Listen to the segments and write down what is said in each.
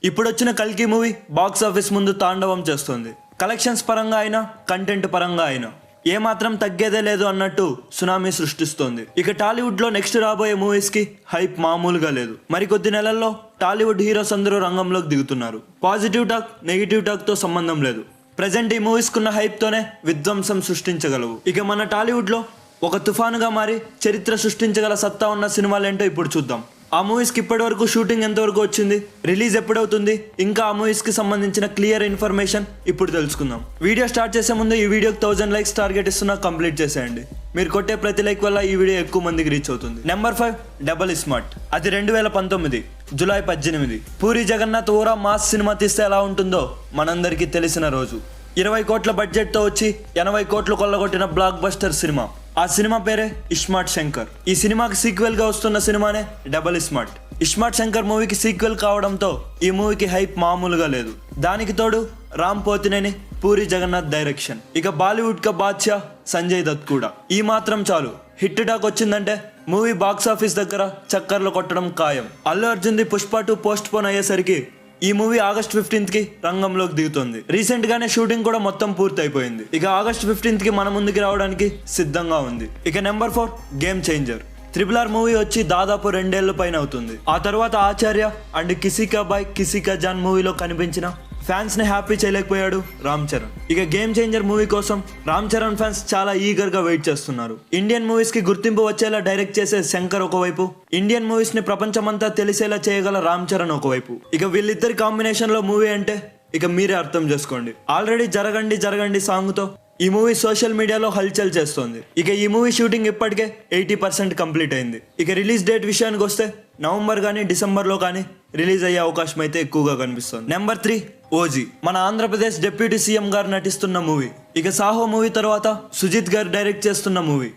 ఇప్పుడు వచ్చిన కల్కి మూవీ బాక్స్ ఆఫీస్ ముందు తాండవం చేస్తుంది. కలెక్షన్స్ పరంగా అయినా కంటెంట్ పరంగా అయినా ఏమాత్రం తగ్గేదే లేదు అన్నట్టు సునామీ సృష్టిస్తోంది. ఇక టాలీవుడ్ లో నెక్స్ట్ రాబోయే మూవీస్ కి హైప్ మామూలుగా లేదు. మరికొద్ది నెలల్లో టాలీవుడ్ హీరోస్ అందరూ రంగంలోకి దిగుతున్నారు. పాజిటివ్ టాక్ నెగిటివ్ టాక్ తో సంబంధం లేదు. ప్రజెంట్ ఈ మూవీస్ కున్న హైప్ తోనే విధ్వంసం సృష్టించగలవు. ఇక మన టాలీవుడ్ లో ఒక తుఫానుగా మారి చరిత్ర సృష్టించగల సత్తా ఉన్న సినిమాలేంటో ఇప్పుడు చూద్దాం. ఆ మూవీస్కి ఇప్పటి వరకు షూటింగ్ ఎంతవరకు వచ్చింది, రిలీజ్ ఎప్పుడవుతుంది, ఇంకా ఆ మూవీస్కి సంబంధించిన క్లియర్ ఇన్ఫర్మేషన్ ఇప్పుడు తెలుసుకుందాం. వీడియో స్టార్ట్ చేసే ముందు ఈ వీడియోకి 1000 లైక్స్ టార్గెట్ ఇస్తున్నా, కంప్లీట్ చేసేయండి. మీరు కొట్టే ప్రతి లైక్ వల్ల ఈ వీడియో ఎక్కువ మందికి రీచ్ అవుతుంది. Number 5 double smart. అది 2019 జూలై 18. పూరి జగన్నాథ్ ఓరా మాస్ సినిమా తీస్తే ఎలా ఉంటుందో మనందరికీ తెలిసిన రోజు. 20 కోట్ల బడ్జెట్తో వచ్చి 80 కోట్లు కొల్లగొట్టిన బ్లాక్ బస్టర్ సినిమా. ఆ సినిమా పేరే ఇస్మార్ట్ శంకర్. ఈ సినిమాకి సీక్వెల్ గా వస్తున్న సినిమానే డబల్ స్మార్ట్. ఇస్మార్ట్ శంకర్ మూవీకి సీక్వెల్ కావడంతో ఈ మూవీకి హైప్ మామూలుగా లేదు. దానికి తోడు రామ్ పోతినేని, పూరి జగన్నాథ్ డైరెక్షన్. ఇక బాలీవుడ్ కా బాద్షా సంజయ్ దత్ కూడా. ఈ మాత్రం చాలు. హిట్ టాక్ వచ్చిందంటే మూవీ బాక్స్ ఆఫీస్ దగ్గర చక్కర్లు కొట్టడం ఖాయం. Allu Arjun the Pushpa 2 post phone అయ్యేసరికి ఈ మూవీ ఆగస్ట్ 15 కి రంగంలోకి దిగుతుంది. రీసెంట్ గానే షూటింగ్ కూడా మొత్తం పూర్తి అయిపోయింది. ఇక ఆగస్ట్ 15 కి మన ముందుకి రావడానికి సిద్ధంగా ఉంది. ఇక number 4 game changer. RRR movie వచ్చి దాదాపు 2 ఏళ్ల పైన అవుతుంది. ఆ తర్వాత ఆచార్య అండ్ కిసికా బాయ్ కిసికా జాన్ మూవీలో కనిపించిన ఫ్యాన్స్ ని హ్యాపీ చేయలేకపోయాడు రామ్ చరణ్. ఇక గేమ్ చేంజర్ మూవీ కోసం రామ్ చరణ్ ఫ్యాన్స్ చాలా ఈగర్ గా వెయిట్ చేస్తున్నారు. ఇండియన్ మూవీస్ కి గుర్తింపు వచ్చేలా డైరెక్ట్ చేసే శంకర్ ఒకవైపు, ఇండియన్ మూవీస్ ని ప్రపంచమంతా తెలిసేలా చేయగల రామ్ చరణ్ ఒకవైపు. ఇక వీళ్ళిద్దరి కాంబినేషన్ లో మూవీ అంటే ఇక మీరే అర్థం చేసుకోండి. ఆల్రెడీ జరగండి జరగండి సాంగ్ తో ఈ మూవీ సోషల్ మీడియాలో హల్చల్ చేస్తోంది. ఇక ఈ మూవీ షూటింగ్ ఇప్పటికే 80% కంప్లీట్ అయింది. ఇక రిలీజ్ డేట్ విషయానికి వస్తే నవంబర్ కానీ డిసెంబర్లో కానీ రిలీజ్ అయ్యే అవకాశం అయితే ఎక్కువగా కనిపిస్తుంది. Number 3 OG. మన ఆంధ్రప్రదేశ్ డిప్యూటీ సీఎం గారు నటిస్తున్న మూవీ. ఇక సాహో మూవీ తర్వాత సుజిత్ గారు డైరెక్ట్ చేస్తున్న మూవీ.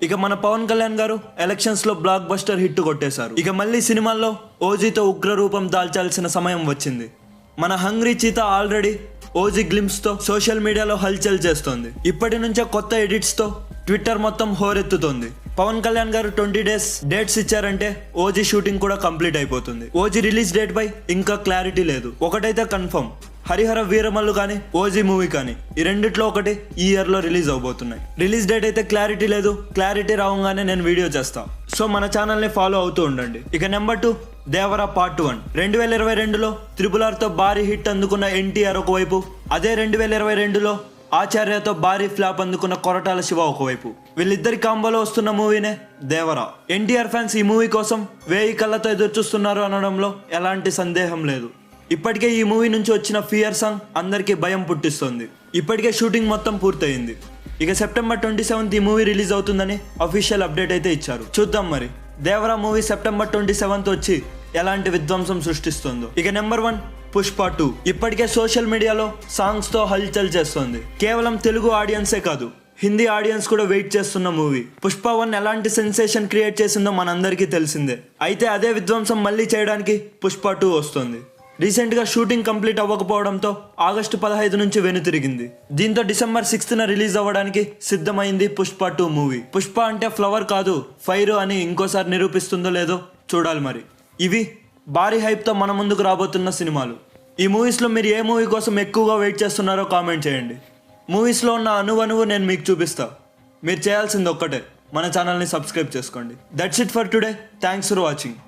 ఇక మన పవన్ కళ్యాణ్ గారు ఎలక్షన్స్ లో బ్లాక్ బస్టర్ హిట్ కొట్టేశారు. ఇక మళ్ళీ సినిమాల్లో ఓజీతో ఉగ్ర రూపం దాల్చాల్సిన సమయం వచ్చింది. మన hungry cheetah already OG glimpse తో సోషల్ మీడియాలో హల్చల్ చేస్తోంది. ఇప్పటి నుంచే కొత్త ఎడిట్స్ తో ట్విట్టర్ మొత్తం హోరెత్తుతోంది. పవన్ కళ్యాణ్ గారు 20 days డేట్స్ ఇచ్చారంటే ఓజీ షూటింగ్ కూడా కంప్లీట్ అయిపోతుంది. ఓజీ రిలీజ్ డేట్ పై ఇంకా క్లారిటీ లేదు. ఒకటైతే కన్ఫర్మ్, హరిహర వీరమల్లు కానీ ఓజీ మూవీ కానీ ఈ రెండిట్లో ఒకటి ఈ ఇయర్ లో రిలీజ్ అవబోతున్నాయి. రిలీజ్ డేట్ అయితే క్లారిటీ లేదు. క్లారిటీ రావగానే నేను వీడియో చేస్తా. సో మన ఛానల్ ని ఫాలో అవుతూ ఉండండి. ఇక నెంబర్ 2 దేవరా పార్ట్ 1. 2022లో RRR తో భారీ హిట్ అందుకున్న ఎన్టీఆర్ ఒకవైపు, అదే 2022లో ఆచార్యతో భారీ ఫ్లాప్ అందుకున్న కొరటాల శివ ఒకవైపు. వీళ్ళిద్దరి కాంబోలో వస్తున్న మూవీనే దేవరా. ఎన్టీఆర్ ఫ్యాన్స్ ఈ మూవీ కోసం 1000 కళ్ళతో ఎదురు చూస్తున్నారు అనడంలో ఎలాంటి సందేహం లేదు. ఇప్పటికే ఈ మూవీ నుంచి వచ్చిన ఫియర్ సాంగ్ అందరికీ భయం పుట్టిస్తుంది. ఇప్పటికే షూటింగ్ మొత్తం పూర్తయింది. ఇక సెప్టెంబర్ 27 ఈ మూవీ రిలీజ్ అవుతుందని అఫీషియల్ అప్డేట్ అయితే ఇచ్చారు. చూద్దాం మరి దేవరా మూవీ సెప్టెంబర్ 27 వచ్చి ఎలాంటి విధ్వంసం సృష్టిస్తుందో. ఇక నెంబర్ 1 పుష్ప 2. ఇప్పటికే సోషల్ మీడియాలో సాంగ్స్ తో హల్చల్ చేస్తోంది. కేవలం తెలుగు ఆడియన్సే కాదు, హిందీ ఆడియన్స్ కూడా వెయిట్ చేస్తున్న మూవీ. పుష్ప 1 ఎలాంటి సెన్సేషన్ క్రియేట్ చేసిందో మనందరికీ తెలిసిందే. అయితే అదే విధ్వంసం మళ్ళీ చేయడానికి పుష్ప 2 వస్తుంది. రీసెంట్ గా షూటింగ్ కంప్లీట్ అవ్వకపోవడంతో ఆగస్టు 15 నుంచి వెనుతిరిగింది. దీంతో డిసెంబర్ 6న రిలీజ్ అవ్వడానికి సిద్ధమైంది పుష్ప 2 మూవీ. పుష్ప అంటే ఫ్లవర్ కాదు ఫైర్ అని ఇంకోసారి నిరూపిస్తుందో లేదో చూడాలి మరి. ఇవి భారీ హైప్ తో మన ముందుకు రాబోతున్న సినిమాలు. ఈ మూవీస్ లో మీరు ఏ మూవీ కోసం ఎక్కువగా వెయిట్ చేస్తున్నారో కామెంట్ చేయండి. మూవీస్ లో ఉన్న అణువణువు నేను మీకు చూపిస్తా. మీరు చేయాల్సింది ఒక్కటే, మన ఛానల్ని సబ్స్క్రైబ్ చేసుకోండి. That's it for today. Thanks for watching.